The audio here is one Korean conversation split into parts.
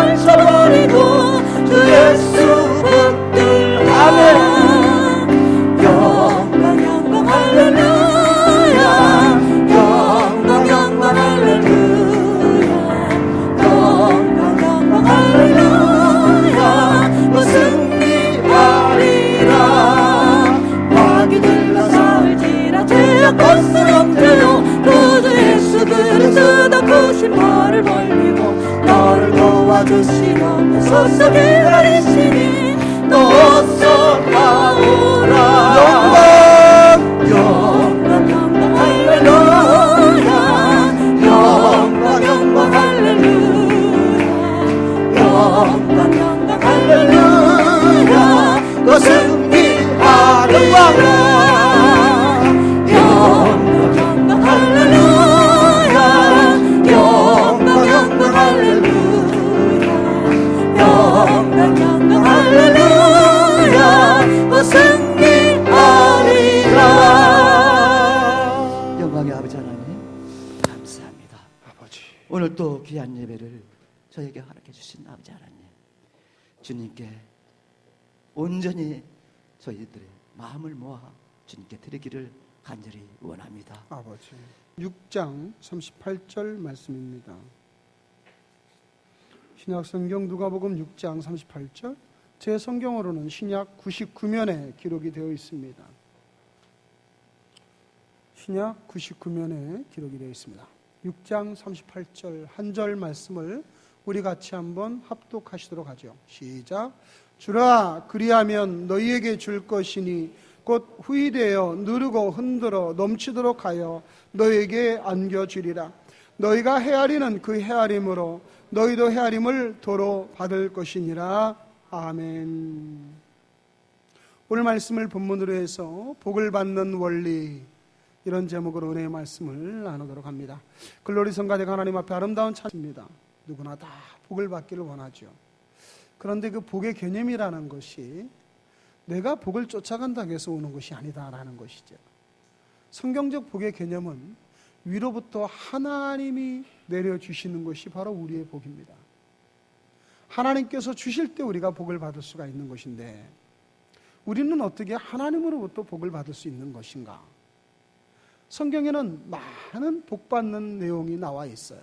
떨쳐버리고 주 예수 붙들라. 영광 영광 할렐루야. 영광 영광 할렐루야. 영광 영광 할렐루야. 승리하리라. 마귀들과 싸울지라 죄악 벗어넘들로 구주 예수 그리스도 크신 벌을 벌리고 너를 도와주시옵소서. 기다리시니 너서 나오라. 영광 영광 할렐루야. 영광 영광 할렐루야. 영광 영광 할렐루야. 너 승리하리라. 영광 영광 할렐루야. 영광 영광 할렐루야. 영광 영광 할렐루야. 너 승리하리라. 영광의 아버지 하나님 감사합니다. 아버지, 오늘 또 귀한 예배를 저에게 허락해 주신 아버지 하나님, 주님께 온전히 저희들의 마음을 모아 주님께 드리기를 간절히 원합니다. 아버지. 6장 38절 말씀입니다. 신약성경 누가복음 6장 38절, 제 성경으로는 신약 99면에 기록이 되어 있습니다. 신약 99면에 기록이 되어 있습니다. 6장 38절 한 절 말씀을 우리 같이 한번 합독하시도록 하죠. 시작. 주라, 그리하면 너희에게 줄 것이니 곧 후이되어 누르고 흔들어 넘치도록 하여 너희에게 안겨주리라. 너희가 헤아리는 그 헤아림으로 너희도 헤아림을 도로 받을 것이니라. 아멘. 오늘 말씀을 본문으로 해서 복을 받는 원리, 이런 제목으로 은혜의 말씀을 나누도록 합니다. 글로리 성가대가 하나님 앞에 아름다운 찬입니다. 누구나 다 복을 받기를 원하죠. 그런데 그 복의 개념이라는 것이 내가 복을 쫓아간다고 해서 오는 것이 아니다라는 것이죠. 성경적 복의 개념은 위로부터 하나님이 내려주시는 것이 바로 우리의 복입니다. 하나님께서 주실 때 우리가 복을 받을 수가 있는 것인데, 우리는 어떻게 하나님으로부터 복을 받을 수 있는 것인가? 성경에는 많은 복받는 내용이 나와 있어요.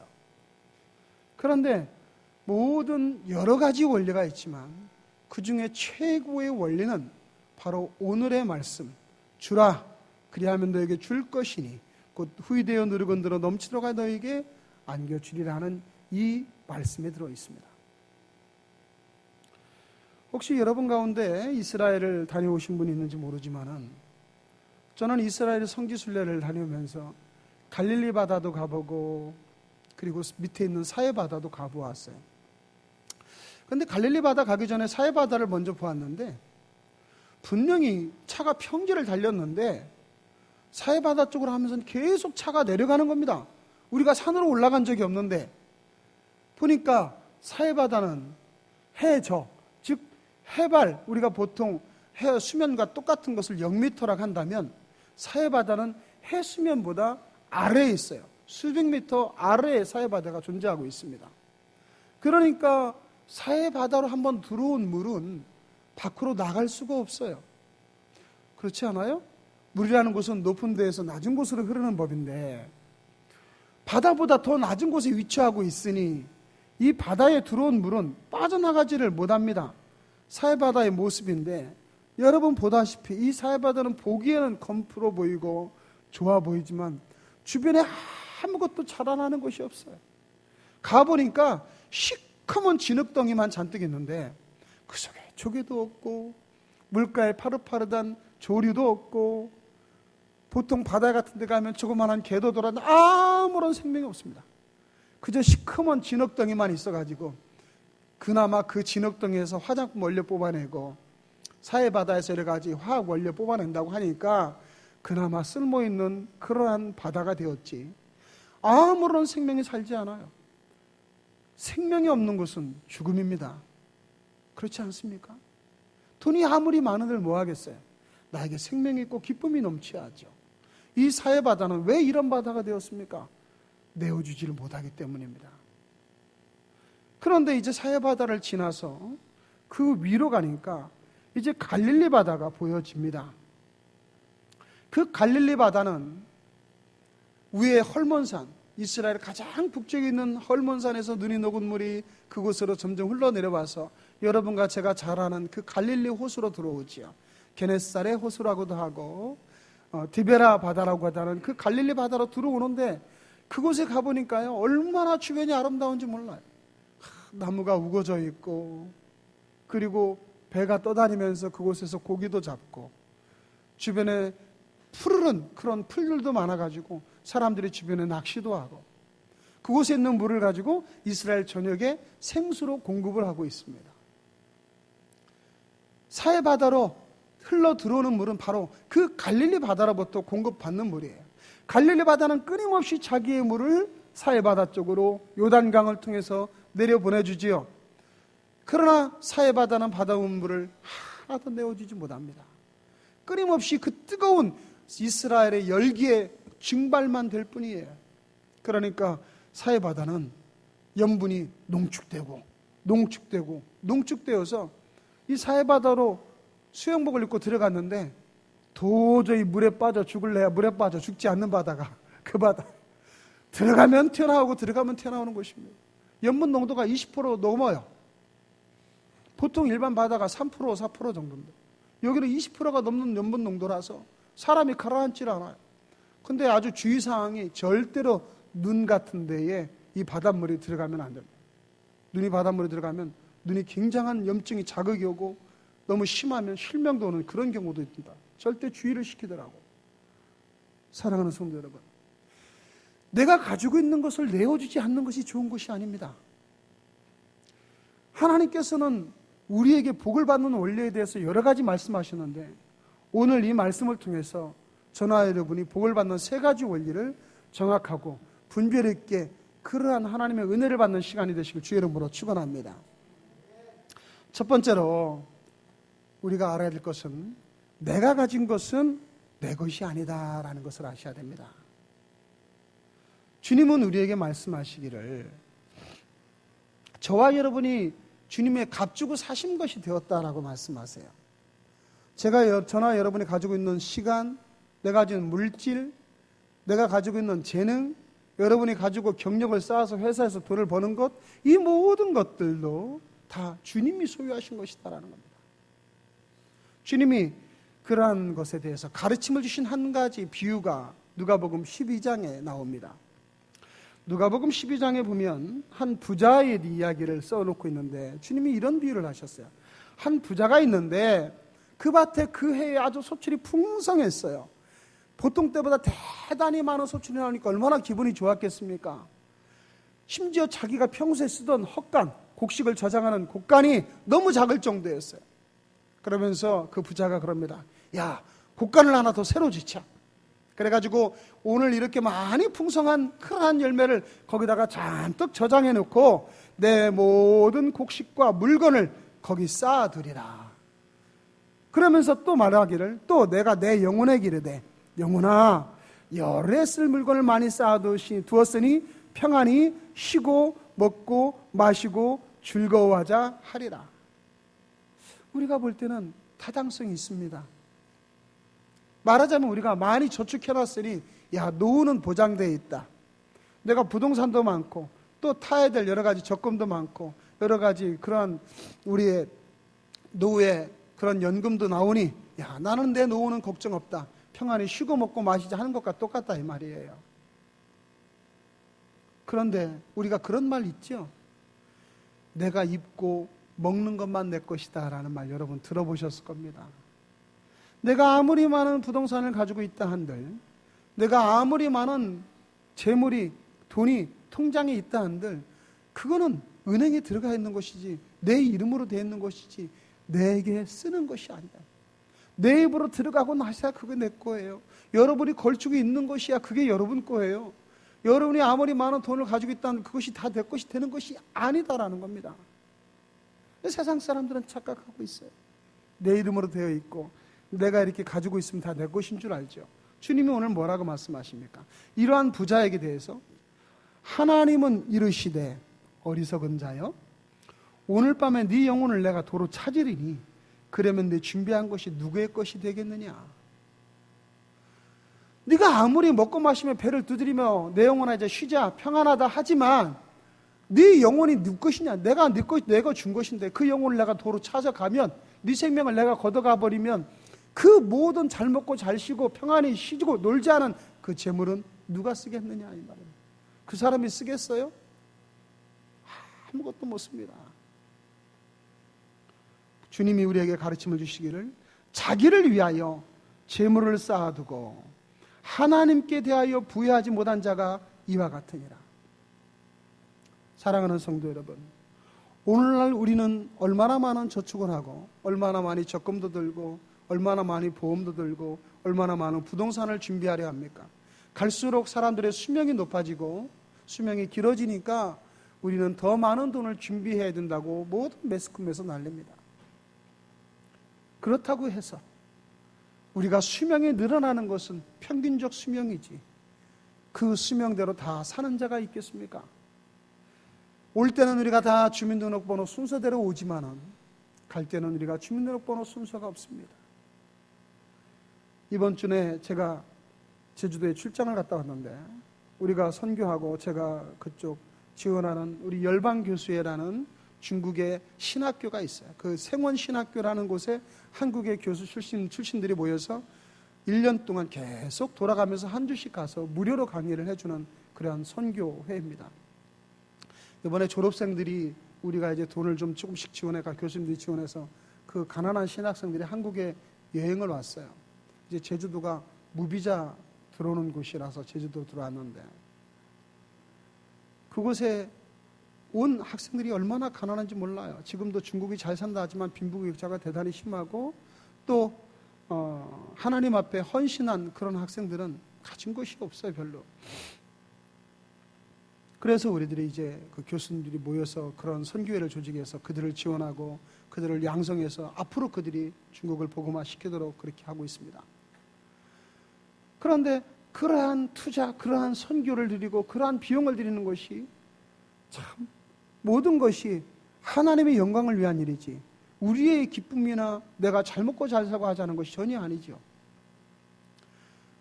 그런데 모든 여러 가지 원리가 있지만 그 중에 최고의 원리는 바로 오늘의 말씀, 주라, 그리하면 너에게 줄 것이니 곧 후이되어 누르건들어 넘치도록 하여 너에게 안겨주리라는 이 말씀에 들어 있습니다. 혹시 여러분 가운데 이스라엘을 다녀오신 분이 있는지 모르지만은, 저는 이스라엘 성지순례를 다니면서 갈릴리 바다도 가보고 그리고 밑에 있는 사해 바다도 가보았어요. 그런데 갈릴리 바다 가기 전에 사해 바다를 먼저 보았는데, 분명히 차가 평지를 달렸는데 사해 바다 쪽으로 하면서 계속 차가 내려가는 겁니다. 우리가 산으로 올라간 적이 없는데, 보니까 사해 바다는 해저, 즉 해발, 우리가 보통 해 수면과 똑같은 것을 0m라고 한다면 사해 바다는 해 수면보다 아래에 있어요. 수백 미터 아래에 사해 바다가 존재하고 있습니다. 그러니까 사해 바다로 한번 들어온 물은 밖으로 나갈 수가 없어요. 그렇지 않아요? 물이라는 곳은 높은 데에서 낮은 곳으로 흐르는 법인데, 바다보다 더 낮은 곳에 위치하고 있으니 이 바다에 들어온 물은 빠져나가지를 못합니다. 사해바다의 모습인데, 여러분 보다시피 이 사해바다는 보기에는 검프로 보이고 좋아 보이지만 주변에 아무것도 자라나는 것이 없어요. 가보니까 시커먼 진흙덩이만 잔뜩 있는데 그 속에 조개도 없고 물가에 파릇파릇한 조류도 없고, 보통 바다 같은 데 가면 조그만한 개도 돌아다니는 아무런 생명이 없습니다. 그저 시커먼 진흙덩이만 있어가지고 그나마 그 진흙덩이에서 화장품 원료 뽑아내고 사해바다에서 여러 가지 화학 원료 뽑아낸다고 하니까 그나마 쓸모있는 그러한 바다가 되었지, 아무런 생명이 살지 않아요. 생명이 없는 것은 죽음입니다. 그렇지 않습니까? 돈이 아무리 많은들 뭐 하겠어요? 나에게 생명이 있고 기쁨이 넘쳐야죠. 이 사해바다는 왜 이런 바다가 되었습니까? 내어주지를 못하기 때문입니다. 그런데 이제 사해바다를 지나서 그 위로 가니까 이제 갈릴리 바다가 보여집니다. 그 갈릴리 바다는 위에 헐몬산, 이스라엘 가장 북쪽에 있는 헐몬산에서 눈이 녹은 물이 그곳으로 점점 흘러내려와서 여러분과 제가 잘 아는 그 갈릴리 호수로 들어오지요. 게네사렛 호수라고도 하고 디베라 바다라고 하다는 그 갈릴리 바다로 들어오는데, 그곳에 가보니까요 얼마나 주변이 아름다운지 몰라요. 나무가 우거져 있고, 그리고 배가 떠다니면서 그곳에서 고기도 잡고, 주변에 푸르른 그런 풀들도 많아가지고 사람들이 주변에 낚시도 하고, 그곳에 있는 물을 가지고 이스라엘 전역에 생수로 공급을 하고 있습니다. 사해바다로 흘러 들어오는 물은 바로 그 갈릴리 바다로부터 공급받는 물이에요. 갈릴리 바다는 끊임없이 자기의 물을 사해바다 쪽으로 요단강을 통해서 내려보내주지요. 그러나 사해바다는 바다온 물을 하나도 내어주지 못합니다. 끊임없이 그 뜨거운 이스라엘의 열기에 증발만 될 뿐이에요. 그러니까 사해바다는 염분이 농축되어서 이 사해바다로 수영복을 입고 들어갔는데 도저히 물에 빠져 죽을래야 물에 빠져 죽지 않는 바다가 그 바다. 들어가면 튀어나오고 들어가면 튀어나오는 곳입니다. 염분 농도가 20% 넘어요. 보통 일반 바다가 3%, 4% 정도입니다. 여기는 20%가 넘는 염분 농도라서 사람이 가라앉질 않아요. 근데 아주 주의사항이 절대로 눈 같은 데에 이 바닷물이 들어가면 안 됩니다. 눈이 바닷물에 들어가면 눈이 굉장한 염증이 자극이 오고 너무 심하면 실명도 오는 그런 경우도 있습니다. 절대 주의를 시키더라고. 사랑하는 성도 여러분, 내가 가지고 있는 것을 내어주지 않는 것이 좋은 것이 아닙니다. 하나님께서는 우리에게 복을 받는 원리에 대해서 여러 가지 말씀하셨는데, 오늘 이 말씀을 통해서 저나 여러분이 복을 받는 세 가지 원리를 정확하고 분별 있게 그러한 하나님의 은혜를 받는 시간이 되시길 주의 이름으로 축원합니다. 첫 번째로 우리가 알아야 될 것은, 내가 가진 것은 내 것이 아니다라는 것을 아셔야 됩니다. 주님은 우리에게 말씀하시기를, 저와 여러분이 주님의 값주고 사신 것이 되었다라고 말씀하세요. 저나 여러분이 가지고 있는 시간, 내가 가진 물질, 내가 가지고 있는 재능, 여러분이 가지고 경력을 쌓아서 회사에서 돈을 버는 것, 이 모든 것들도 다 주님이 소유하신 것이다라는 겁니다. 주님이 그러한 것에 대해서 가르침을 주신 한 가지 비유가 누가복음 12장에 나옵니다. 누가복음 12장에 보면 한 부자의 이야기를 써놓고 있는데, 주님이 이런 비유를 하셨어요. 한 부자가 있는데 그 밭에 그 해에 아주 소출이 풍성했어요. 보통 때보다 대단히 많은 소출이 나오니까 얼마나 기분이 좋았겠습니까? 심지어 자기가 평소에 쓰던 헛간, 곡식을 저장하는 곡간이 너무 작을 정도였어요. 그러면서 그 부자가 그럽니다. 야, 곡간을 하나 더 새로 짓자. 그래가지고 오늘 이렇게 많이 풍성한 큰 열매를 거기다가 잔뜩 저장해 놓고 내 모든 곡식과 물건을 거기 쌓아두리라. 그러면서 또 말하기를, 또 내가 내 영혼에게 이르되, 영혼아, 열에 쓸 물건을 많이 쌓아두었으니 평안히 쉬고 먹고 마시고 즐거워하자 하리라. 우리가 볼 때는 타당성이 있습니다. 말하자면 우리가 많이 저축해놨으니, 야, 노후는 보장되어 있다. 내가 부동산도 많고 또 타야 될 여러 가지 적금도 많고 여러 가지 그런 우리의 노후에 그런 연금도 나오니, 야, 나는 내 노후는 걱정 없다. 평안히 쉬고 먹고 마시자 하는 것과 똑같다 이 말이에요. 그런데 우리가 그런 말 있죠? 내가 입고 먹는 것만 내 것이다 라는 말 여러분 들어보셨을 겁니다. 내가 아무리 많은 부동산을 가지고 있다 한들, 내가 아무리 많은 재물이, 돈이 통장에 있다 한들, 그거는 은행에 들어가 있는 것이지 내 이름으로 되어 있는 것이지 내게 쓰는 것이 아니다. 내 입으로 들어가고 나서야 그게 내 거예요. 여러분이 걸치고 있는 것이야 그게 여러분 거예요. 여러분이 아무리 많은 돈을 가지고 있다면 그것이 다 내 것이 되는 것이 아니다라는 겁니다. 세상 사람들은 착각하고 있어요. 내 이름으로 되어 있고 내가 이렇게 가지고 있으면 다 내 것인 줄 알죠. 주님이 오늘 뭐라고 말씀하십니까? 이러한 부자에게 대해서 하나님은 이르시되 어리석은 자여 오늘 밤에 네 영혼을 내가 도로 찾으리니 그러면 네 준비한 것이 누구의 것이 되겠느냐? 네가 아무리 먹고 마시며 배를 두드리며 내 영혼아 이제 쉬자 평안하다 하지만 네 영혼이 네 것이냐? 내가 준 것인데 그 영혼을 내가 도로 찾아가면 네 생명을 내가 걷어가 버리면 그 모든 잘 먹고 잘 쉬고 평안히 쉬고 놀지 않은 그 재물은 누가 쓰겠느냐 이 말이에요. 그 사람이 쓰겠어요? 아무것도 못 씁니다. 주님이 우리에게 가르침을 주시기를 자기를 위하여 재물을 쌓아두고 하나님께 대하여 부여하지 못한 자가 이와 같으니라. 사랑하는 성도 여러분, 오늘날 우리는 얼마나 많은 저축을 하고 얼마나 많이 적금도 들고 얼마나 많이 보험도 들고 얼마나 많은 부동산을 준비하려 합니까? 갈수록 사람들의 수명이 높아지고 수명이 길어지니까 우리는 더 많은 돈을 준비해야 된다고 모든 매스컴에서 난립니다. 그렇다고 해서 우리가 수명이 늘어나는 것은 평균적 수명이지 그 수명대로 다 사는 자가 있겠습니까? 올 때는 우리가 다 주민등록번호 순서대로 오지만은 갈 때는 우리가 주민등록번호 순서가 없습니다. 이번 주에 제가 제주도에 출장을 갔다 왔는데 우리가 선교하고 제가 그쪽 지원하는 우리 열방교수회라는 중국의 신학교가 있어요. 그 생원신학교라는 곳에 한국의 교수 출신들이 모여서 1년 동안 계속 돌아가면서 한 주씩 가서 무료로 강의를 해주는 그러한 선교회입니다. 이번에 졸업생들이 우리가 이제 돈을 좀 조금씩 지원해가 교수님들이 지원해서 그 가난한 신학생들이 한국에 여행을 왔어요. 이제 제주도가 무비자 들어오는 곳이라서 제주도 들어왔는데 그곳에 온 학생들이 얼마나 가난한지 몰라요. 지금도 중국이 잘 산다 하지만 빈부격차가 대단히 심하고 또 하나님 앞에 헌신한 그런 학생들은 가진 것이 없어요, 별로. 그래서 우리들이 이제 그 교수님들이 모여서 그런 선교회를 조직해서 그들을 지원하고 그들을 양성해서 앞으로 그들이 중국을 복음화시키도록 그렇게 하고 있습니다. 그런데 그러한 투자, 그러한 선교를 드리고 그러한 비용을 드리는 것이 참 모든 것이 하나님의 영광을 위한 일이지 우리의 기쁨이나 내가 잘 먹고 잘 살고 하자는 것이 전혀 아니죠.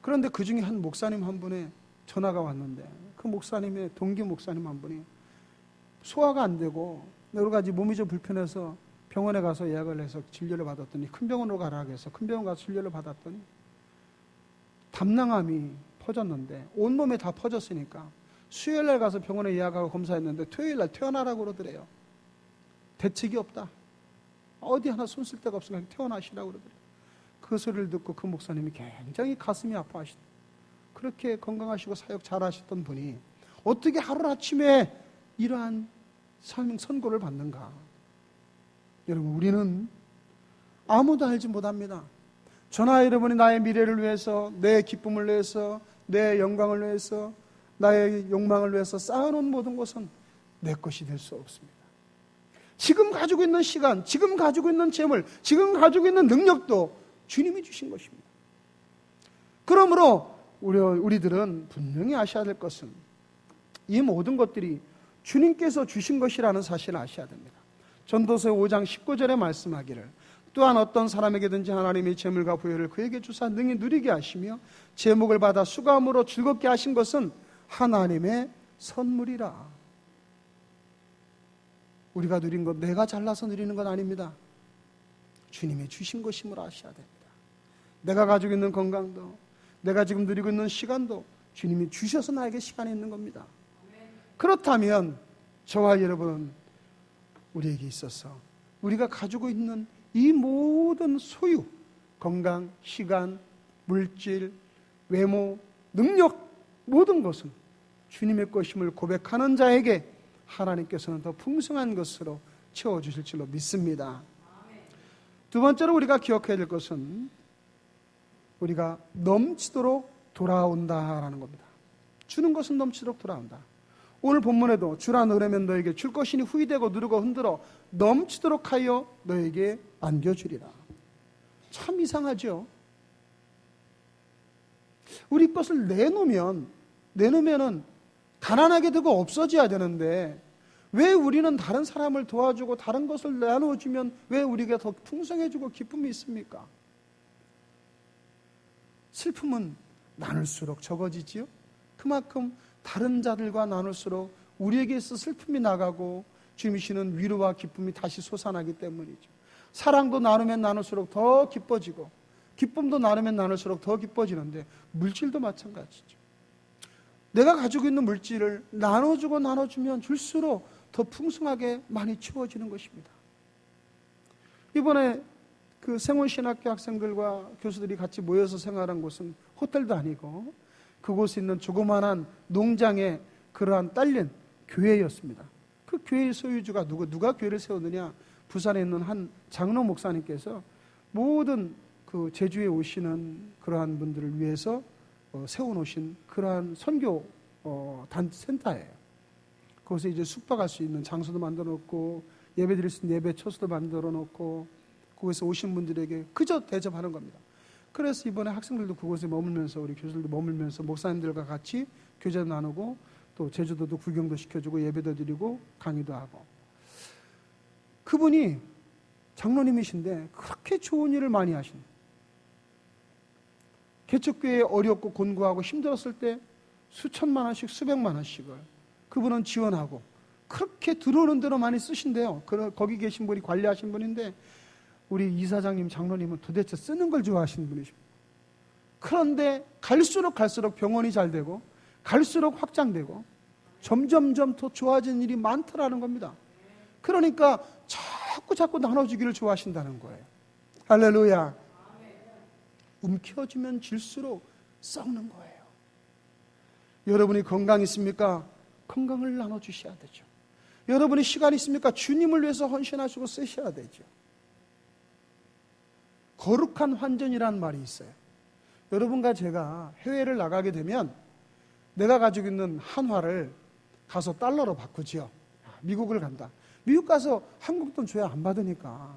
그런데 그 중에 한 목사님 한 분의 전화가 왔는데 그 목사님의 동기 목사님 한 분이 소화가 안 되고 여러 가지 몸이 좀 불편해서 병원에 가서 예약을 해서 진료를 받았더니 큰 병원으로 가라 해서 큰 병원 가서 진료를 받았더니 담낭암이 퍼졌는데 온몸에 다 퍼졌으니까 수요일날 가서 병원에 예약하고 검사했는데 토요일날 퇴원하라고 그러더래요. 대책이 없다. 어디 하나 손 쓸 데가 없으니까 퇴원하시라고 그러더래요. 그 소리를 듣고 그 목사님이 굉장히 가슴이 아파하시더라고요. 그렇게 건강하시고 사역 잘하셨던 분이 어떻게 하루아침에 이러한 선고를 받는가? 여러분, 우리는 아무도 알지 못합니다. 저나 여러분이 나의 미래를 위해서, 내 기쁨을 위해서, 내 영광을 위해서, 나의 욕망을 위해서 쌓아놓은 모든 것은 내 것이 될 수 없습니다. 지금 가지고 있는 시간, 지금 가지고 있는 재물, 지금 가지고 있는 능력도 주님이 주신 것입니다. 그러므로 우리들은 분명히 아셔야 될 것은 이 모든 것들이 주님께서 주신 것이라는 사실을 아셔야 됩니다. 전도서 5장 19절에 말씀하기를 또한 어떤 사람에게든지 하나님이 재물과 부여를 그에게 주사 능히 누리게 하시며 제목을 받아 수감으로 즐겁게 하신 것은 하나님의 선물이라. 우리가 누린 것, 내가 잘나서 누리는 건 아닙니다. 주님이 주신 것임을 아셔야 됩니다. 내가 가지고 있는 건강도, 내가 지금 누리고 있는 시간도 주님이 주셔서 나에게 시간이 있는 겁니다. 그렇다면 저와 여러분, 우리에게 있어서 우리가 가지고 있는 이 모든 소유, 건강, 시간, 물질, 외모, 능력, 모든 것은 주님의 것임을 고백하는 자에게 하나님께서는 더 풍성한 것으로 채워주실 줄로 믿습니다. 두 번째로 우리가 기억해야 될 것은 우리가 넘치도록 돌아온다라는 겁니다. 주는 것은 넘치도록 돌아온다. 오늘 본문에도 주라 누르면 너에게 줄 것이니 후이되고 누르고 흔들어 넘치도록 하여 너에게 안겨주리라. 참 이상하죠. 우리 것을 내놓으면은 가난하게 되고 없어져야 되는데 왜 우리는 다른 사람을 도와주고 다른 것을 나눠주면 왜 우리가 더 풍성해지고 기쁨이 있습니까? 슬픔은 나눌수록 적어지지요. 그만큼 다른 자들과 나눌수록 우리에게서 슬픔이 나가고 주님이시는 위로와 기쁨이 다시 솟아나기 때문이죠. 사랑도 나누면 나눌수록 더 기뻐지고 기쁨도 나누면 나눌수록 더 기뻐지는데 물질도 마찬가지죠. 내가 가지고 있는 물질을 나눠주고 나눠주면 줄수록 더 풍성하게 많이 채워지는 것입니다. 이번에 그 생원신학교 학생들과 교수들이 같이 모여서 생활한 곳은 호텔도 아니고 그곳에 있는 조그마한 농장에 그러한 딸린 교회였습니다. 그 교회의 소유주가 누가 교회를 세우느냐? 부산에 있는 한 장로 목사님께서 모든 그 제주에 오시는 그러한 분들을 위해서 세워놓으신 그러한 선교 센터예요. 거기서 이제 숙박할 수 있는 장소도 만들어 놓고 예배 드릴 수 있는 예배 처소도 만들어 놓고 거기서 오신 분들에게 그저 대접하는 겁니다. 그래서 이번에 학생들도 그곳에 머물면서 우리 교수들도 머물면서 목사님들과 같이 교제도 나누고 또 제주도도 구경도 시켜주고 예배도 드리고 강의도 하고 그분이 장로님이신데 그렇게 좋은 일을 많이 하신 개척교회에 어렵고 곤고하고 힘들었을 때 수천만 원씩 수백만 원씩을 그분은 지원하고 그렇게 들어오는 대로 많이 쓰신대요. 거기 계신 분이 관리하신 분인데 우리 이사장님 장로님은 도대체 쓰는 걸 좋아하시는 분이십니다. 그런데 갈수록 병원이 잘 되고 갈수록 확장되고 점점점 더 좋아지는 일이 많더라는 겁니다. 그러니까 자꾸 나눠주기를 좋아하신다는 거예요. 할렐루야. 움켜쥐면 질수록 썩는 거예요. 여러분이 건강 있습니까? 건강을 나눠주셔야 되죠. 여러분이 시간 있습니까? 주님을 위해서 헌신하시고 쓰셔야 되죠. 거룩한 환전이라는 말이 있어요. 여러분과 제가 해외를 나가게 되면 내가 가지고 있는 한화를 가서 달러로 바꾸지요. 미국을 간다. 미국 가서 한국 돈 줘야 안 받으니까.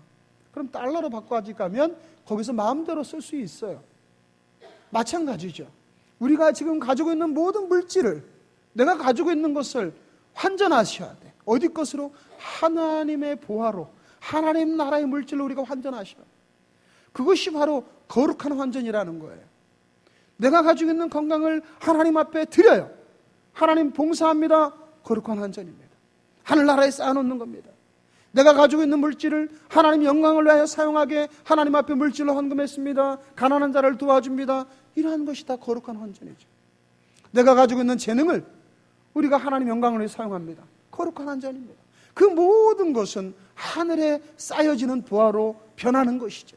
그럼 달러로 바꿔가지고 가면 거기서 마음대로 쓸 수 있어요. 마찬가지죠. 우리가 지금 가지고 있는 모든 물질을 내가 가지고 있는 것을 환전하셔야 돼. 어디 것으로? 하나님의 보화로 하나님 나라의 물질로 우리가 환전하셔야 돼. 그것이 바로 거룩한 환전이라는 거예요. 내가 가지고 있는 건강을 하나님 앞에 드려요. 하나님 봉사합니다. 거룩한 환전입니다. 하늘나라에 쌓아놓는 겁니다. 내가 가지고 있는 물질을 하나님 영광을 위하여 사용하게 하나님 앞에 물질로 헌금했습니다. 가난한 자를 도와줍니다. 이러한 것이 다 거룩한 환전이죠. 내가 가지고 있는 재능을 우리가 하나님 영광을 위해 사용합니다. 거룩한 환전입니다. 그 모든 것은 하늘에 쌓여지는 보화로 변하는 것이죠.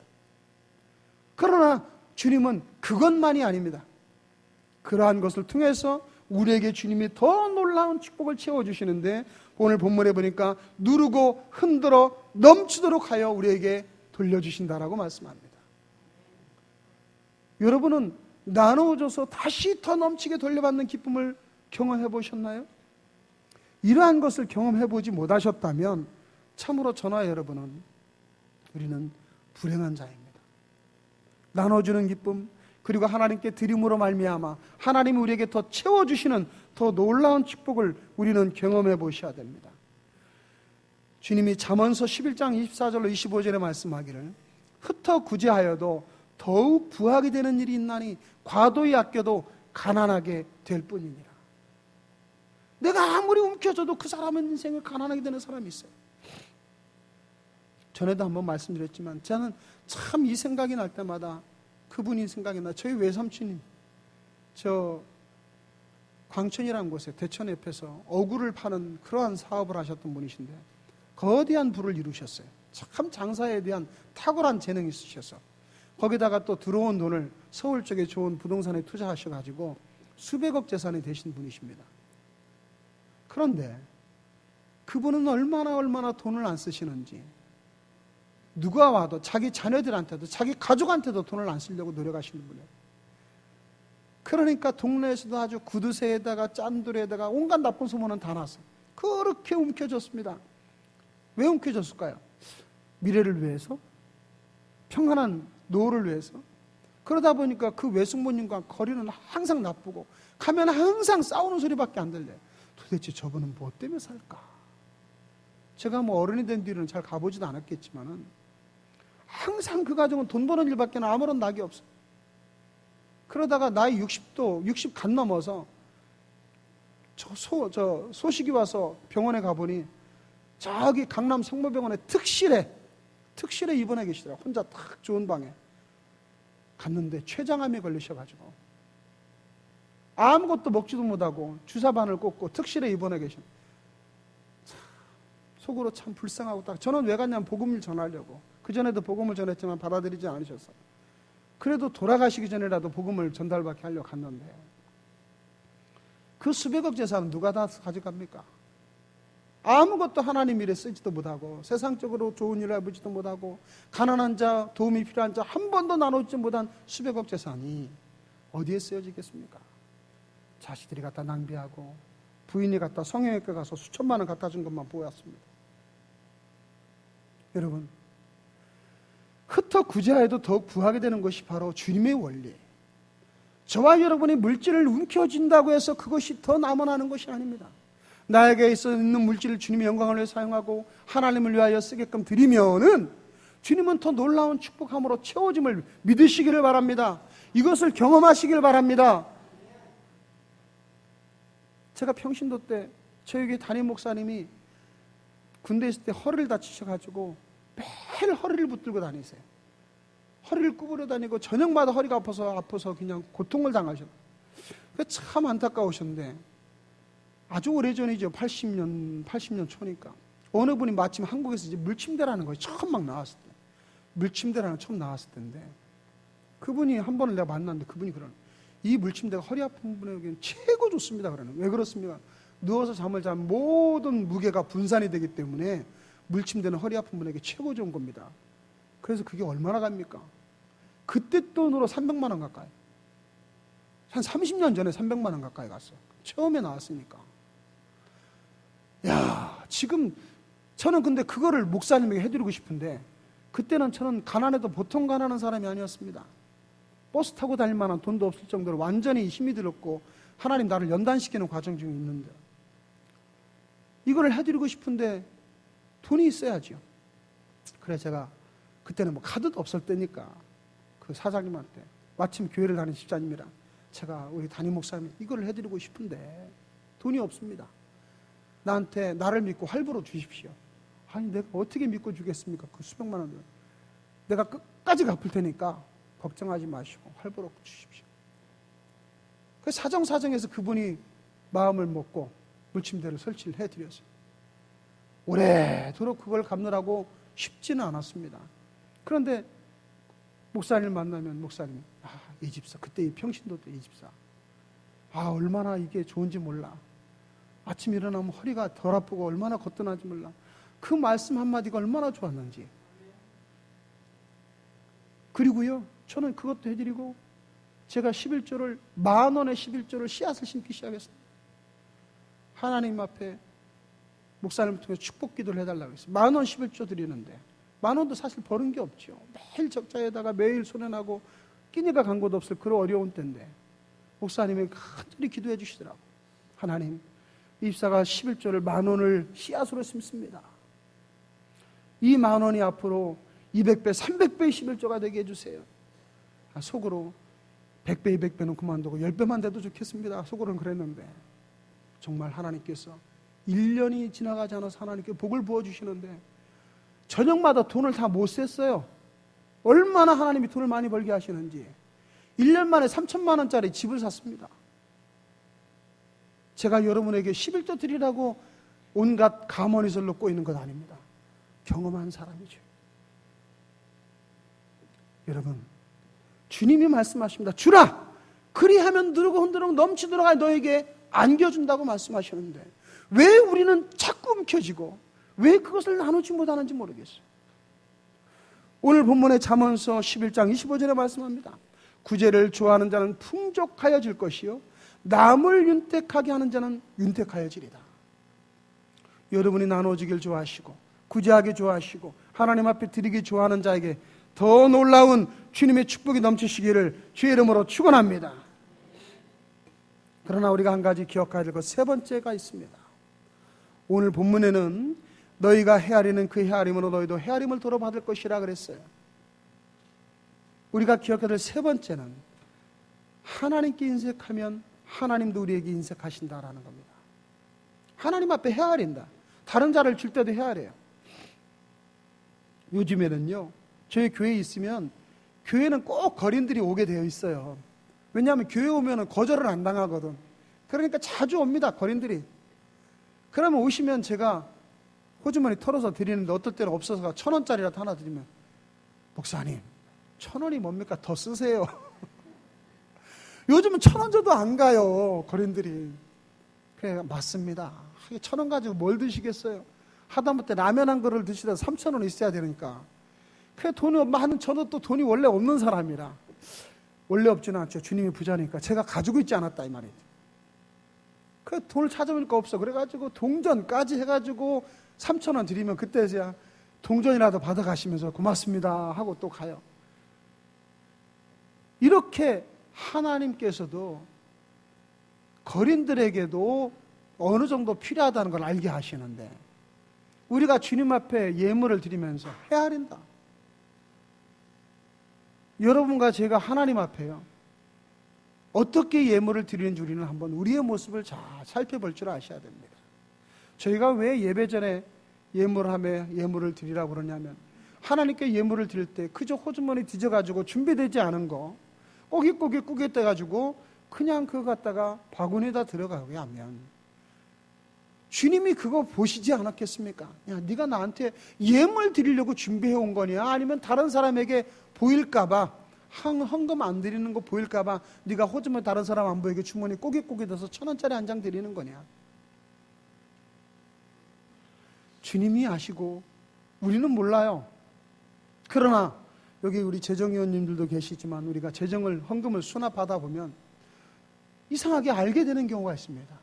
그러나 주님은 그것만이 아닙니다. 그러한 것을 통해서 우리에게 주님이 더 놀라운 축복을 채워주시는데 오늘 본문에 보니까 누르고 흔들어 넘치도록 하여 우리에게 돌려주신다라고 말씀합니다. 여러분은 나누어줘서 다시 더 넘치게 돌려받는 기쁨을 경험해 보셨나요? 이러한 것을 경험해 보지 못하셨다면 참으로 저나 여러분은 우리는 불행한 자입니다. 나눠주는 기쁨 그리고 하나님께 드림으로 말미암아 하나님이 우리에게 더 채워주시는 더 놀라운 축복을 우리는 경험해 보셔야 됩니다. 주님이 잠언서 11장 24절로 25절에 말씀하기를 흩어 구제하여도 더욱 부하게 되는 일이 있나니 과도히 아껴도 가난하게 될 뿐이니라. 내가 아무리 움켜줘도 그 사람은 인생에 가난하게 되는 사람이 있어요. 전에도 한번 말씀드렸지만 저는 참 이 생각이 날 때마다 그분이 생각이 나. 저희 외삼촌님 저 광천이라는 곳에 대천 옆에서 어구를 파는 그러한 사업을 하셨던 분이신데 거대한 부를 이루셨어요. 참 장사에 대한 탁월한 재능이 있으셔서 거기다가 또 들어온 돈을 서울 쪽에 좋은 부동산에 투자하셔가지고 수백억 재산이 되신 분이십니다. 그런데 그분은 얼마나 돈을 안 쓰시는지 누가 와도 자기 자녀들한테도 자기 가족한테도 돈을 안 쓰려고 노력하시는 분이에요. 그러니까 동네에서도 아주 구두쇠에다가 짠돌에다가 온갖 나쁜 소문은 다 났어. 그렇게 움켜졌습니다. 왜 움켜졌을까요? 미래를 위해서? 평안한 노후를 위해서? 그러다 보니까 그 외숙모님과 거리는 항상 나쁘고 가면 항상 싸우는 소리밖에 안 들려요. 도대체 저분은 뭐 때문에 살까? 제가 뭐 어른이 된 뒤로는 잘 가보지도 않았겠지만은 항상 그 가정은 돈 버는 일밖에 아무런 낙이 없어요. 그러다가 나이 60 간 넘어서 소식이 와서 병원에 가보니 저기 강남 성모병원에 특실에 입원해 계시더라고요. 혼자 딱 좋은 방에 갔는데 췌장암에 걸리셔가지고 아무것도 먹지도 못하고 주사바늘 꽂고 특실에 입원해 계신, 속으로 참 불쌍하고 딱. 저는 왜 갔냐면 복음을 전하려고. 그전에도 복음을 전했지만 받아들이지 않으셨어요. 그래도 돌아가시기 전에라도 복음을 전달받게 하려고 갔는데 그 수백억 재산은 누가 다 가져갑니까? 아무것도 하나님 일에 쓰지도 못하고 세상적으로 좋은 일을 해보지도 못하고 가난한 자, 도움이 필요한 자 한 번도 나누지 못한 수백억 재산이 어디에 쓰여지겠습니까? 자식들이 갖다 낭비하고 부인이 갖다 성형외과 가서 수천만 원 갖다 준 것만 보았습니다. 여러분, 흩어 구제하여도 더욱 부하게 되는 것이 바로 주님의 원리. 저와 여러분이 물질을 움켜쥔다고 해서 그것이 더 남아나는 것이 아닙니다. 나에게 있는 물질을 주님의 영광을 위해 사용하고 하나님을 위하여 쓰게끔 드리면은 주님은 더 놀라운 축복함으로 채워짐을 믿으시기를 바랍니다. 이것을 경험하시길 바랍니다. 제가 평신도 때 저에게 담임 목사님이 군대에 있을 때 허리를 다치셔가지고 매일 허리를 붙들고 다니세요. 허리를 구부려 다니고 저녁마다 허리가 아파서 그냥 고통을 당하셨어요. 참 안타까우셨는데 아주 오래전이죠. 80년 초니까 어느 분이 마침 한국에서 이제 물침대라는 거 처음 막 나왔을 때, 물침대라는 거 처음 나왔을 때인데 그분이 한 번을 내가 만났는데 그분이 그러는, 이 물침대가 허리 아픈 분에게는 최고 좋습니다. 그러는. 왜 그렇습니까? 누워서 잠을 자면 모든 무게가 분산이 되기 때문에 물침대는 허리 아픈 분에게 최고 좋은 겁니다. 그래서 그게 얼마나 갑니까? 그때 돈으로 300만 원 가까이, 한 30년 전에 300만 원 가까이 갔어요. 처음에 나왔으니까. 야, 지금 저는 근데 그거를 목사님에게 해드리고 싶은데 그때는 저는 가난해도 보통 가난한 사람이 아니었습니다. 버스 타고 다닐 만한 돈도 없을 정도로 완전히 힘이 들었고 하나님 나를 연단시키는 과정 중에 있는데 이거를 해드리고 싶은데 돈이 있어야죠. 그래서 제가 그때는 뭐 카드도 없을 때니까 그 사장님한테, 마침 교회를 다니는 집사님이랑 제가 우리 담임 목사님 이거를 해드리고 싶은데 돈이 없습니다. 나한테 나를 믿고 할부로 주십시오. 아니 내가 어떻게 믿고 주겠습니까? 그 수백만 원을 내가 끝까지 갚을 테니까 걱정하지 마시고 할부로 주십시오. 그 사정사정해서 그분이 마음을 먹고 물침대를 설치를 해드렸어요. 오래도록 그걸 갚느라고 쉽지는 않았습니다. 그런데 목사님을 만나면 목사님이 이 집사, 그때 이 평신도 때 이 집사, 얼마나 이게 좋은지 몰라. 아침 일어나면 허리가 덜 아프고 얼마나 거뜬한지 몰라. 그 말씀 한마디가 얼마나 좋았는지. 그리고요, 저는 그것도 해드리고 제가 11조를 10,000원의 11조를 씨앗을 심기 시작했어요. 하나님 앞에 목사님을 통해 축복 기도를 해달라고 했어요. 10,000원 11조 드리는데 10,000원도 사실 버는 게 없죠. 매일 적자에다가 매일 손해나고 끼니가 간 곳 없을 그런 어려운 때인데 목사님이 간절히 기도해 주시더라고요. 하나님, 이 집사가 11조를 10,000원을 씨앗으로 심습니다. 이 10,000원이 앞으로 200배, 300배의 11조가 되게 해주세요. 속으로 100배, 200배는 그만두고 10배만 돼도 좋겠습니다. 속으로는 그랬는데 정말 하나님께서 1년이 지나가지 않아서 하나님께 복을 부어주시는데 저녁마다 돈을 다 못 셌어요. 얼마나 하나님이 돈을 많이 벌게 하시는지 1년 만에 3,000만 원짜리 집을 샀습니다. 제가 여러분에게 11조 드리라고 온갖 가머니설로 꼬이는 것 아닙니다. 경험한 사람이죠. 여러분, 주님이 말씀하십니다. 주라! 그리하면 누르고 흔들고 넘치도록 너에게 안겨준다고 말씀하시는데 왜 우리는 자꾸 움켜쥐고 왜 그것을 나누지 못하는지 모르겠어요. 오늘 본문의 잠언서 11장 25절에 말씀합니다. 구제를 좋아하는 자는 풍족하여질 것이요 남을 윤택하게 하는 자는 윤택하여지리다. 여러분이 나눠주길 좋아하시고 구제하기 좋아하시고 하나님 앞에 드리기 좋아하는 자에게 더 놀라운 주님의 축복이 넘치시기를 주의 이름으로 축원합니다. 그러나 우리가 한 가지 기억해야 될 것 세 번째가 있습니다. 오늘 본문에는 너희가 헤아리는 그 헤아림으로 너희도 헤아림을 도로받을 것이라 그랬어요. 우리가 기억해야 될 세 번째는 하나님께 인색하면 하나님도 우리에게 인색하신다라는 겁니다. 하나님 앞에 헤아린다. 다른 자를 줄 때도 헤아려요. 요즘에는요, 저희 교회에 있으면 교회는 꼭 거린들이 오게 되어 있어요. 왜냐하면 교회 오면 거절을 안 당하거든. 그러니까 자주 옵니다, 거린들이. 그러면 오시면 제가 호주머니 털어서 드리는데 어떨 때는 없어서 1,000원짜리라도 하나 드리면, 목사님 1,000원이 뭡니까? 더 쓰세요. 요즘은 1,000원 줘도 안 가요, 거린들이. 그래, 맞습니다. 1,000원 가지고 뭘 드시겠어요? 하다못해 라면 한 그릇을 드시다 3,000원 있어야 되니까. 그래, 돈이 많은 저는 또 돈이 원래 없는 사람이라. 원래 없지는 않죠. 주님이 부자니까. 제가 가지고 있지 않았다 이 말이죠. 그 돈을 찾아보니까 없어. 그래가지고 동전까지 해가지고 3,000원 드리면 그때서야 동전이라도 받아가시면서 고맙습니다 하고 또 가요. 이렇게 하나님께서도 거린들에게도 어느 정도 필요하다는 걸 알게 하시는데, 우리가 주님 앞에 예물을 드리면서 헤아린다. 여러분과 제가 하나님 앞에요, 어떻게 예물을 드리는지 우리는 한번 우리의 모습을 잘 살펴볼 줄 아셔야 됩니다. 저희가 왜 예배 전에 예물을 드리라고 그러냐면, 하나님께 예물을 드릴 때 그저 호주머니 뒤져가지고 준비되지 않은 거 꼬깃꼬깃 꾸깃대가지고 그냥 그거 갖다가 바구니에다 들어가게 하면 주님이 그거 보시지 않았겠습니까? 야, 네가 나한테 예물 드리려고 준비해 온 거냐? 아니면 다른 사람에게 보일까봐, 헌금 안 드리는 거 보일까봐 네가 호주머니 다른 사람 안 보이게 주머니 꼬깃꼬깃해서 1,000원짜리 한 장 드리는 거냐? 주님이 아시고 우리는 몰라요. 그러나 여기 우리 재정위원님들도 계시지만 우리가 헌금을 수납하다 보면 이상하게 알게 되는 경우가 있습니다.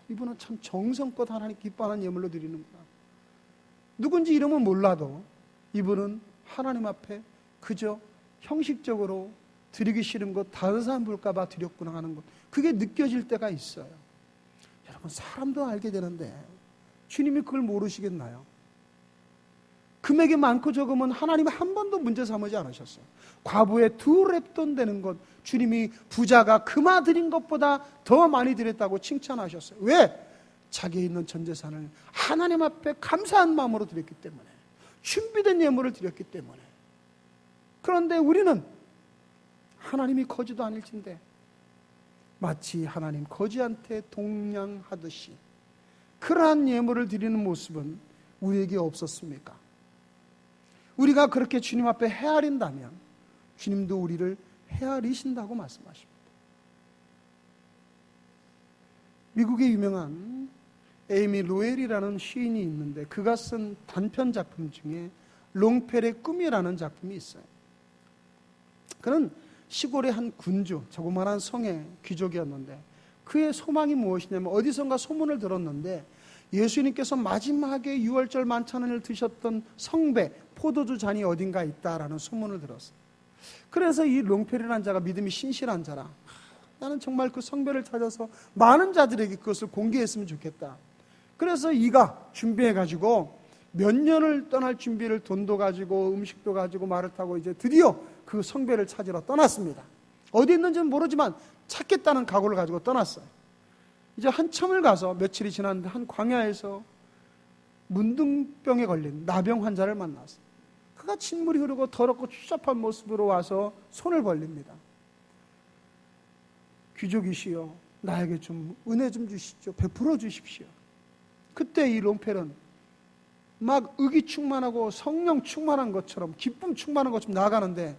이분은 참 정성껏 하나님 기뻐하는 예물로 드리는구나. 누군지 이름은 몰라도 이분은 하나님 앞에 그저 형식적으로 드리기 싫은 것, 다른 사람 볼까 봐 드렸구나 하는 것, 그게 느껴질 때가 있어요. 여러분, 사람도 알게 되는데 주님이 그걸 모르시겠나요? 금액이 많고 적으면 하나님이 한 번도 문제 삼으지 않으셨어요. 과부의 2렙돈 되는 것, 주님이 부자가 금화 드린 것보다 더 많이 드렸다고 칭찬하셨어요. 왜? 자기에 있는 전 재산을 하나님 앞에 감사한 마음으로 드렸기 때문에, 준비된 예물을 드렸기 때문에. 그런데 우리는 하나님이 거지도 아닐진데 마치 하나님 거지한테 동냥하듯이 그러한 예물을 드리는 모습은 우리에게 없었습니까? 우리가 그렇게 주님 앞에 헤아린다면 주님도 우리를 헤아리신다고 말씀하십니다. 미국의 유명한 에이미 로엘이라는 시인이 있는데 그가 쓴 단편 작품 중에 롱펠의 꿈이라는 작품이 있어요. 그는 시골의 한 군주, 조그마한 성의 귀족이었는데 그의 소망이 무엇이냐면, 어디선가 소문을 들었는데 예수님께서 마지막에 유월절 만찬을 드셨던 성배, 포도주 잔이 어딘가 있다라는 소문을 들었어요. 그래서 이 롱펠이라는 자가 믿음이 신실한 자라, 나는 정말 그 성배를 찾아서 많은 자들에게 그것을 공개했으면 좋겠다. 그래서 이가 준비해가지고 몇 년을 떠날 준비를, 돈도 가지고 음식도 가지고 말을 타고 이제 드디어 그 성배를 찾으러 떠났습니다. 어디 있는지는 모르지만 찾겠다는 각오를 가지고 떠났어요. 이제 한참을 가서 며칠이 지났는데 한 광야에서 문둥병에 걸린 나병 환자를 만났어요. 그가 침물이 흐르고 더럽고 추잡한 모습으로 와서 손을 벌립니다. 귀족이시여, 나에게 좀 은혜 좀 주시죠. 베풀어 주십시오. 그때 이 롱펠은 막 의기 충만하고 성령 충만한 것처럼, 기쁨 충만한 것처럼 나아가는데,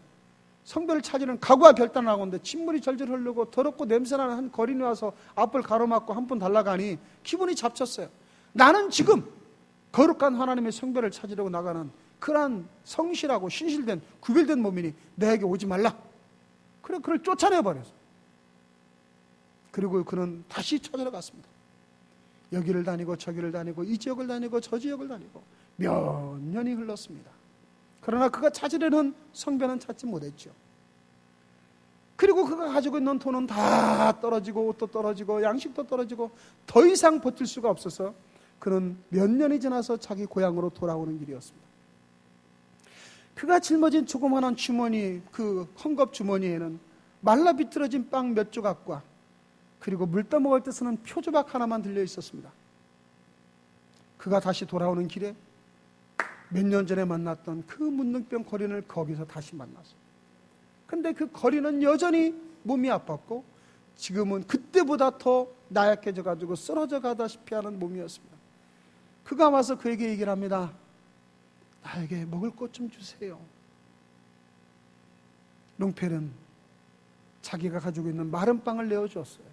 성배를 찾으려는 각오와 결단을 하고 있는데 침물이 절절 흐르고 더럽고 냄새나는 한 거린이 와서 앞을 가로막고 한 분 달라가니 기분이 잡쳤어요. 나는 지금 거룩한 하나님의 성배를 찾으려고 나가는 그러한 성실하고 신실된 구별된 몸이니 내게 오지 말라. 그래, 그를 쫓아내버렸어요. 그리고 그는 다시 찾으러 갔습니다. 여기를 다니고 저기를 다니고 이 지역을 다니고 저 지역을 다니고 몇 년이 흘렀습니다. 그러나 그가 찾으려는 성배는 찾지 못했죠. 그리고 그가 가지고 있는 돈은 다 떨어지고 옷도 떨어지고 양식도 떨어지고 더 이상 버틸 수가 없어서 그는 몇 년이 지나서 자기 고향으로 돌아오는 길이었습니다. 그가 짊어진 조그마한 주머니, 그 헝겊 주머니에는 말라 비틀어진 빵 몇 조각과 그리고 물 떠먹을 때 쓰는 표주박 하나만 들려 있었습니다. 그가 다시 돌아오는 길에 몇 년 전에 만났던 그 문둥병 거린을 거기서 다시 만났어요. 근데 그 거린은 여전히 몸이 아팠고 지금은 그때보다 더 나약해져 가지고 쓰러져 가다시피 하는 몸이었습니다. 그가 와서 그에게 얘기를 합니다. 나에게 먹을 것 좀 주세요. 롱펠은 자기가 가지고 있는 마른 빵을 내어주었어요.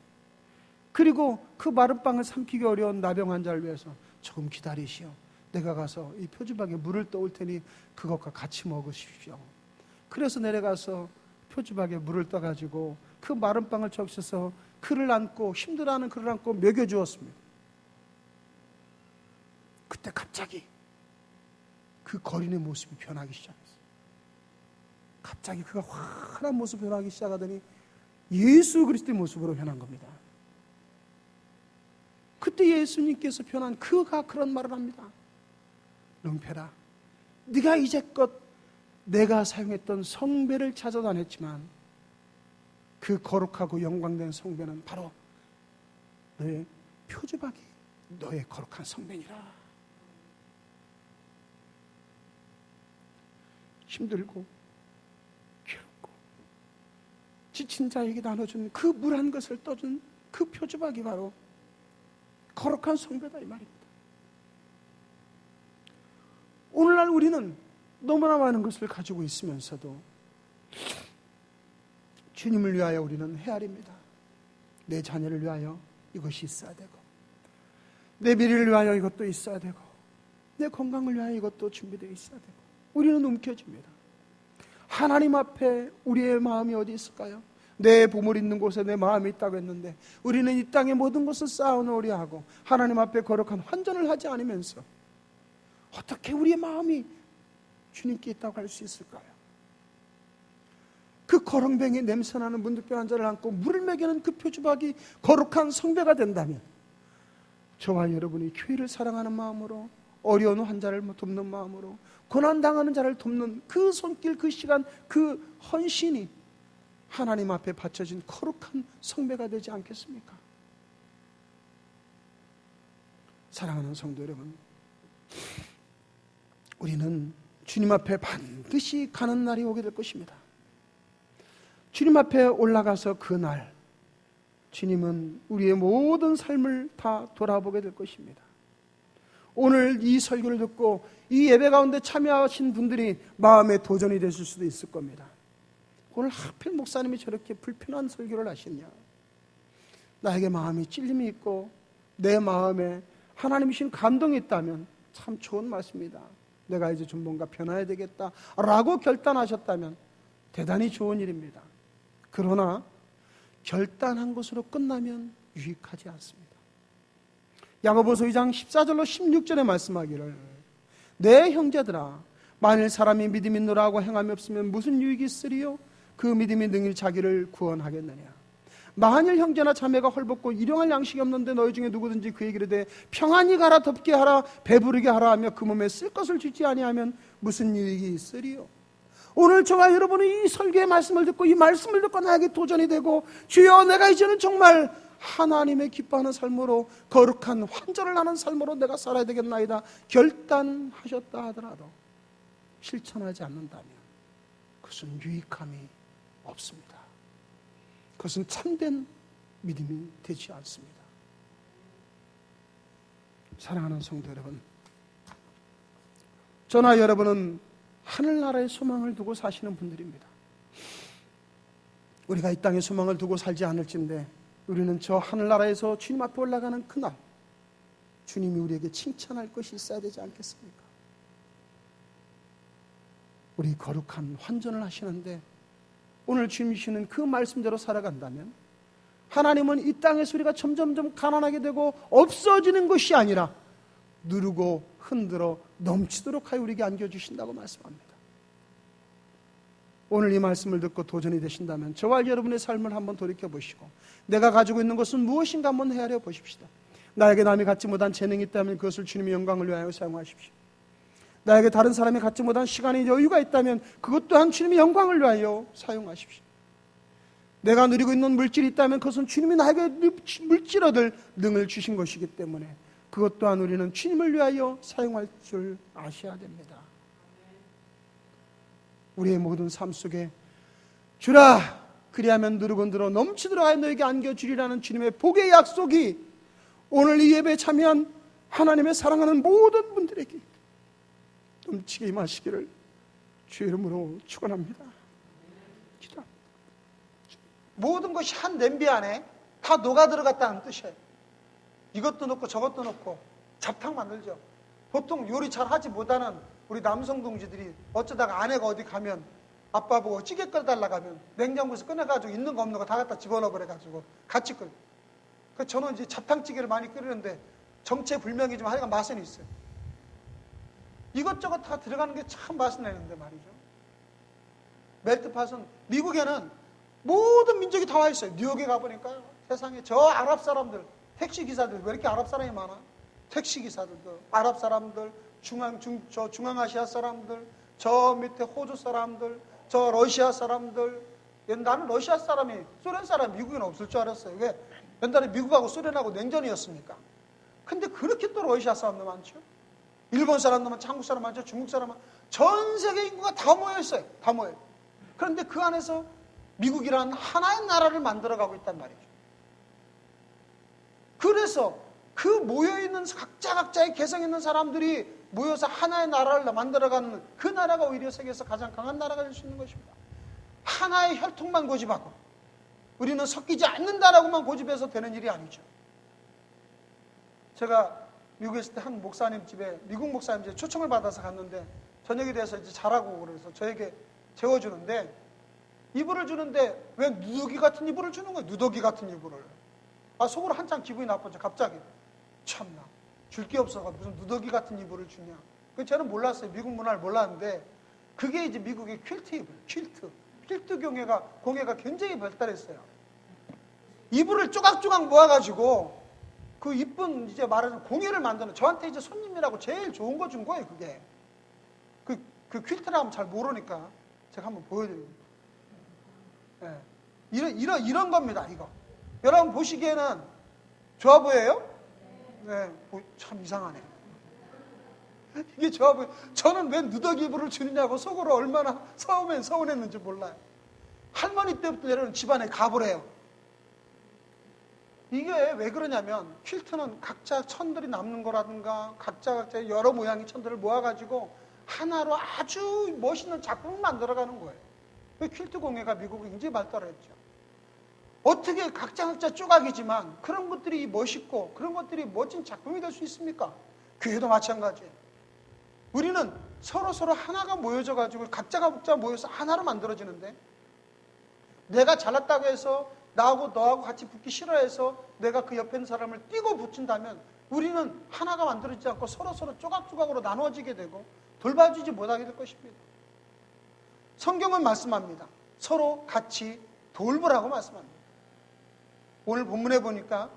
그리고 그 마른 빵을 삼키기 어려운 나병 환자를 위해서 조금 기다리시오. 내가 가서 이 표주박에 물을 떠올 테니 그것과 같이 먹으십시오. 그래서 내려가서 표주박에 물을 떠가지고 그 마른 빵을 적셔서 그를 안고, 힘들어하는 그를 안고 먹여주었습니다. 그때 갑자기 그 거린의 모습이 변하기 시작했어요. 갑자기 그가 환한 모습이 변하기 시작하더니 예수 그리스도의 모습으로 변한 겁니다. 그때 예수님께서 변한 그가 그런 말을 합니다. 롱페라, 네가 이제껏 내가 사용했던 성배를 찾아다녔지만 그 거룩하고 영광된 성배는 바로 너의 표주박이 너의 거룩한 성배니라. 힘들고 괴롭고 지친 자에게 나눠준 그 물 한 것을 떠준 그 표주박이 바로 거룩한 성배다 이 말입니다. 오늘날 우리는 너무나 많은 것을 가지고 있으면서도 주님을 위하여 우리는 헤아립니다. 내 자녀를 위하여 이것이 있어야 되고, 내 미래를 위하여 이것도 있어야 되고, 내 건강을 위하여 이것도 준비되어 있어야 되고, 우리는 움켜집니다. 하나님 앞에 우리의 마음이 어디 있을까요? 내 보물 있는 곳에 내 마음이 있다고 했는데 우리는 이 땅의 모든 것을 쌓아놓으려 하고 하나님 앞에 거룩한 환전을 하지 않으면서 어떻게 우리의 마음이 주님께 있다고 할 수 있을까요? 그 거렁뱅이 냄새나는 문득병 환자를 안고 물을 먹이는 그 표주박이 거룩한 성배가 된다면 저와 여러분이 교회를 사랑하는 마음으로, 어려운 환자를 돕는 마음으로, 고난당하는 자를 돕는 그 손길, 그 시간, 그 헌신이 하나님 앞에 바쳐진 거룩한 성배가 되지 않겠습니까? 사랑하는 성도 여러분, 우리는 주님 앞에 반드시 가는 날이 오게 될 것입니다. 주님 앞에 올라가서 그 날 주님은 우리의 모든 삶을 다 돌아보게 될 것입니다. 오늘 이 설교를 듣고 이 예배 가운데 참여하신 분들이 마음의 도전이 되실 수도 있을 겁니다. 오늘 하필 목사님이 저렇게 불편한 설교를 하시냐, 나에게 마음이 찔림이 있고 내 마음에 하나님이 주신 감동이 있다면 참 좋은 말씀이다, 내가 이제 좀 뭔가 변화해야 되겠다 라고 결단하셨다면 대단히 좋은 일입니다. 그러나 결단한 것으로 끝나면 유익하지 않습니다. 야고보서 2장 14절로 16절에 말씀하기를 내 형제들아, 만일 사람이 믿음이 있노라고 행함이 없으면 무슨 유익이 있으리요? 그 믿음이 능히 자기를 구원하겠느냐? 만일 형제나 자매가 헐벗고 일용할 양식이 없는데 너희 중에 누구든지 그에게 이르되 평안히 가라, 덥게 하라, 배부르게 하라 하며 그 몸에 쓸 것을 주지 아니하면 무슨 유익이 있으리요? 오늘 저와 여러분이 이 설교의 말씀을 듣고 이 말씀을 듣고 나에게 도전이 되고, 주여 내가 이제는 정말 하나님의 기뻐하는 삶으로, 거룩한 환전을 하는 삶으로 내가 살아야 되겠나이다 결단하셨다 하더라도 실천하지 않는다면 그것은 유익함이 없습니다. 그것은 참된 믿음이 되지 않습니다. 사랑하는 성도 여러분, 저나 여러분은 하늘나라의 소망을 두고 사시는 분들입니다. 우리가 이 땅에 소망을 두고 살지 않을진데 우리는 저 하늘나라에서 주님 앞에 올라가는 그날 주님이 우리에게 칭찬할 것이 있어야 되지 않겠습니까? 우리 거룩한 환전을 하시는데 오늘 주님 주시는 그 말씀대로 살아간다면 하나님은 이 땅에서 우리가 점점점 가난하게 되고 없어지는 것이 아니라 누르고 흔들어 넘치도록 하여 우리에게 안겨주신다고 말씀합니다. 오늘 이 말씀을 듣고 도전이 되신다면 저와 여러분의 삶을 한번 돌이켜보시고 내가 가지고 있는 것은 무엇인가 한번 헤아려 보십시다. 나에게 남이 갖지 못한 재능이 있다면 그것을 주님의 영광을 위하여 사용하십시오. 나에게 다른 사람이 갖지 못한 시간이 여유가 있다면 그것 또한 주님의 영광을 위하여 사용하십시오. 내가 누리고 있는 물질이 있다면 그것은 주님이 나에게 물질 얻을 능을 주신 것이기 때문에 그것 또한 우리는 주님을 위하여 사용할 줄 아셔야 됩니다. 우리의 모든 삶 속에 주라 그리하면 누르고 늘어 넘치도록 너에게 안겨주리라는 주님의 복의 약속이 오늘 이 예배에 참여한 하나님의 사랑하는 모든 분들에게 넘치게 임하시기를 주의 이름으로 축원합니다. 기도합니다. 모든 것이 한 냄비 안에 다 녹아 들어갔다는 뜻이에요. 이것도 넣고 저것도 넣고 잡탕 만들죠. 보통 요리 잘 하지 못하는 우리 남성 동지들이 어쩌다가 아내가 어디 가면 아빠 보고 찌개 끓여달라고 하면 냉장고에서 꺼내가지고 있는 거 없는 거 다 갖다 집어넣어 버려가지고 같이 끓여. 그래서 저는 이제 잡탕찌개를 많이 끓이는데 정체불명이지만 하여간 맛은 있어요. 이것저것 다 들어가는 게 참 맛이 나는데 말이죠. 멜트팟은 미국에는 모든 민족이 다 와 있어요. 뉴욕에 가보니까요. 세상에 저 아랍 사람들, 택시 기사들 왜 이렇게 아랍 사람이 많아? 택시 기사들도 아랍 사람들, 중앙아시아 사람들, 저 밑에 호주 사람들, 저 러시아 사람들. 나는 러시아 사람이 소련 사람이 미국에는 없을 줄 알았어요. 왜? 옛날에 미국하고 소련하고 냉전이었으니까. 근데 그렇게 또 러시아 사람도 많죠. 일본 사람도 많죠. 한국 사람 많죠. 중국 사람 많죠. 전 세계 인구가 다 모여 있어요. 다 모여요. 그런데 그 안에서 미국이라는 하나의 나라를 만들어가고 있단 말이죠. 그래서 그 모여있는 각자의 개성 있는 사람들이 모여서 하나의 나라를 만들어가는 그 나라가 오히려 세계에서 가장 강한 나라가 될 수 있는 것입니다. 하나의 혈통만 고집하고 우리는 섞이지 않는다라고만 고집해서 되는 일이 아니죠. 제가 미국에 있을 때 한 목사님 집에, 미국 목사님 집에 초청을 받아서 갔는데 저녁에 대해서 이제 자라고 그래서 저에게 재워주는데 이불을 주는데 왜 누더기 같은 이불을 주는 거예요? 누더기 같은 이불을. 속으로 한참 기분이 나쁘죠. 갑자기. 참나. 줄 게 없어가 무슨 누더기 같은 이불을 주냐. 저는 몰랐어요. 미국 문화를 몰랐는데 그게 이제 미국의 퀼트 이불, 퀼트 공예가 굉장히 발달했어요. 이불을 쪼각쪼각 모아가지고 그 이쁜 이제 말하는 공예를 만드는 저한테 이제 손님이라고 제일 좋은 거 준 거예요. 그게 그 퀼트를 하면 잘 모르니까 제가 한번 보여드립니다. 네. 이런 겁니다. 이거 여러분 보시기에는 좋아 보여요? 네, 참 이상하네. 이게 좋아 보여. 저는 왜 누더기 이불을 주느냐고 속으로 얼마나 서운했는지 몰라요. 할머니 때부터 내려오는 집안에 가보래요. 이게 왜 그러냐면 퀼트는 각자 천들이 남는 거라든가 각자 여러 모양의 천들을 모아가지고 하나로 아주 멋있는 작품을 만들어가는 거예요. 그 퀼트 공예가 미국에 굉장히 발달했죠. 어떻게 각자 조각이지만 그런 것들이 멋있고 그런 것들이 멋진 작품이 될 수 있습니까? 교회도 마찬가지예요. 우리는 서로 하나가 모여져가지고 각자가 모여서 하나로 만들어지는데 내가 잘났다고 해서 나하고 너하고 같이 붙기 싫어해서 내가 그 옆에 있는 사람을 띄고 붙인다면 우리는 하나가 만들어지지 않고 서로 조각조각으로 나누어지게 되고 돌봐주지 못하게 될 것입니다. 성경은 말씀합니다. 서로 같이 돌보라고 말씀합니다. 오늘 본문에 보니까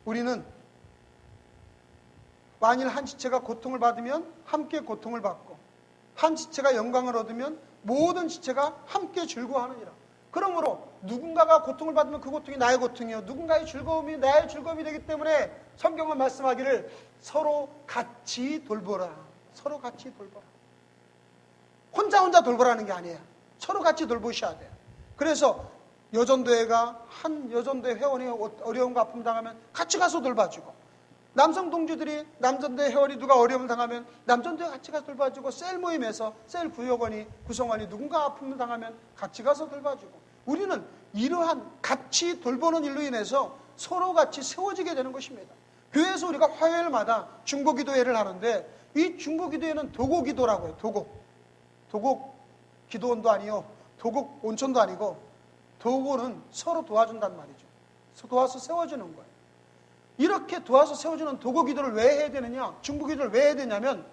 우리는 만일 한 지체가 고통을 받으면 함께 고통을 받고 한 지체가 영광을 얻으면 모든 지체가 함께 즐거워하느니라. 그러므로 누군가가 고통을 받으면 그 고통이 나의 고통이요 누군가의 즐거움이 나의 즐거움이 되기 때문에 성경은 말씀하기를 서로 같이 돌보라. 서로 같이 돌보라. 혼자 돌보라는 게 아니에요. 서로 같이 돌보셔야 돼요. 그래서 한 여전도회 회원이 어려움과 아픔 당하면 같이 가서 돌봐주고 남성 동지들이 남전도회 회원이 누가 어려움을 당하면 남전도회 같이 가서 돌봐주고 셀 모임에서 셀 구성원이 누군가 아픔을 당하면 같이 가서 돌봐주고 우리는 이러한 같이 돌보는 일로 인해서 서로 같이 세워지게 되는 것입니다. 교회에서 우리가 화요일마다 중보기도회를 하는데 이 중보기도회는 도곡기도라고 해요. 도곡 기도원도 아니요 도곡 온천도 아니고 도구는 서로 도와준단 말이죠. 도와서 세워주는 거예요. 이렇게 도와서 세워주는 도구 기도를 왜 해야 되느냐? 중보 기도를 왜 해야 되냐면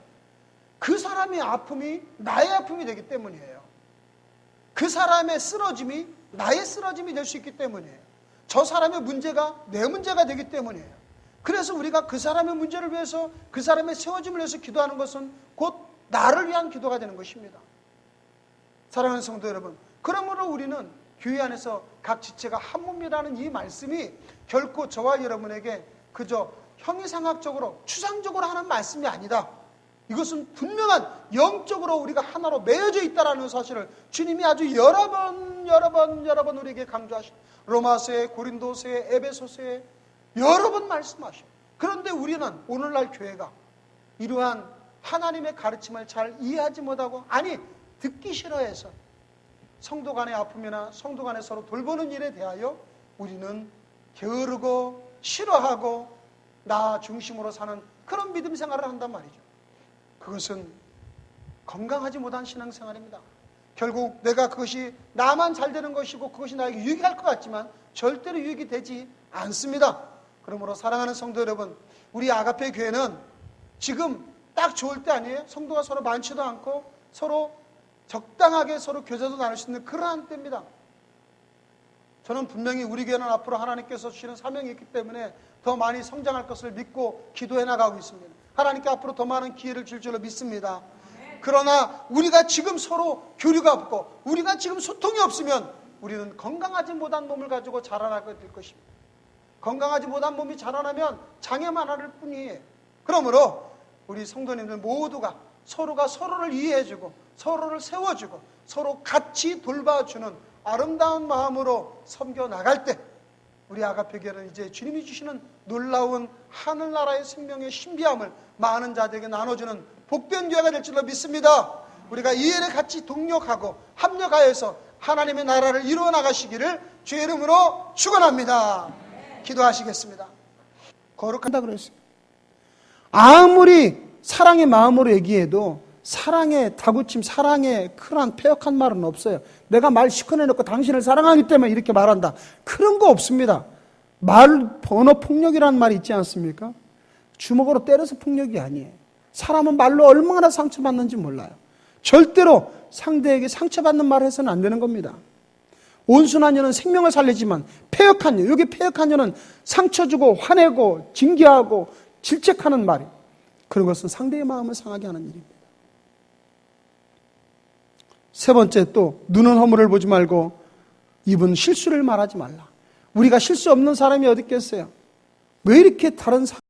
그 사람의 아픔이 나의 아픔이 되기 때문이에요. 그 사람의 쓰러짐이 나의 쓰러짐이 될 수 있기 때문이에요. 저 사람의 문제가 내 문제가 되기 때문이에요. 그래서 우리가 그 사람의 문제를 위해서, 그 사람의 세워짐을 위해서 기도하는 것은 곧 나를 위한 기도가 되는 것입니다. 사랑하는 성도 여러분, 그러므로 우리는 교회 안에서 각 지체가 한 몸이라는 이 말씀이 결코 저와 여러분에게 그저 형이상학적으로 추상적으로 하는 말씀이 아니다. 이것은 분명한 영적으로 우리가 하나로 매여져 있다는 사실을 주님이 아주 여러 번 우리에게 강조하시고, 로마서에, 고린도서에, 에베소서에 여러 번 말씀하시고, 그런데 우리는 오늘날 교회가 이러한 하나님의 가르침을 잘 이해하지 못하고, 아니 듣기 싫어해서 성도 간의 아픔이나 성도 간에 서로 돌보는 일에 대하여 우리는 게으르고 싫어하고 나 중심으로 사는 그런 믿음 생활을 한단 말이죠. 그것은 건강하지 못한 신앙생활입니다. 결국 내가 그것이 나만 잘 되는 것이고 그것이 나에게 유익이 할 것 같지만 절대로 유익이 되지 않습니다. 그러므로 사랑하는 성도 여러분, 우리 아가페 교회는 지금 딱 좋을 때 아니에요? 성도가 서로 많지도 않고 서로 적당하게 서로 교제도 나눌 수 있는 그러한 때입니다. 저는 분명히 우리 교회는 앞으로 하나님께서 주시는 사명이 있기 때문에 더 많이 성장할 것을 믿고 기도해 나가고 있습니다. 하나님께 앞으로 더 많은 기회를 줄 줄로 믿습니다. 그러나 우리가 지금 서로 교류가 없고 우리가 지금 소통이 없으면 우리는 건강하지 못한 몸을 가지고 자라나게 될 것입니다. 건강하지 못한 몸이 자라나면 장애만 할 뿐이에요. 그러므로 우리 성도님들 모두가 서로가 서로를 이해해주고 서로를 세워주고 서로 같이 돌봐주는 아름다운 마음으로 섬겨 나갈 때 우리 아가페 교회는 이제 주님이 주시는 놀라운 하늘나라의 생명의 신비함을 많은 자들에게 나눠주는 복된 교회가 될 줄로 믿습니다. 우리가 이 일에 같이 동력하고 합력하여서 하나님의 나라를 이루어 나가시기를 주의 이름으로 축원합니다. 기도하시겠습니다. 거룩한다 그랬어요. 아무리 사랑의 마음으로 얘기해도 사랑의 다구침, 사랑의 그러한 폐역한 말은 없어요. 내가 말 시커내놓고 당신을 사랑하기 때문에 이렇게 말한다. 그런 거 없습니다. 언어 폭력이라는 말이 있지 않습니까? 주먹으로 때려서 폭력이 아니에요. 사람은 말로 얼마나 상처받는지 몰라요. 절대로 상대에게 상처받는 말을 해서는 안 되는 겁니다. 온순한 여는 생명을 살리지만 폐역한 여, 여기 폐역한 여는 상처 주고 화내고 징계하고 질책하는 말이, 그런 것은 상대의 마음을 상하게 하는 일입니다. 세 번째, 또 눈은 허물을 보지 말고 입은 실수를 말하지 말라. 우리가 실수 없는 사람이 어디 있겠어요? 왜 이렇게 다른 사람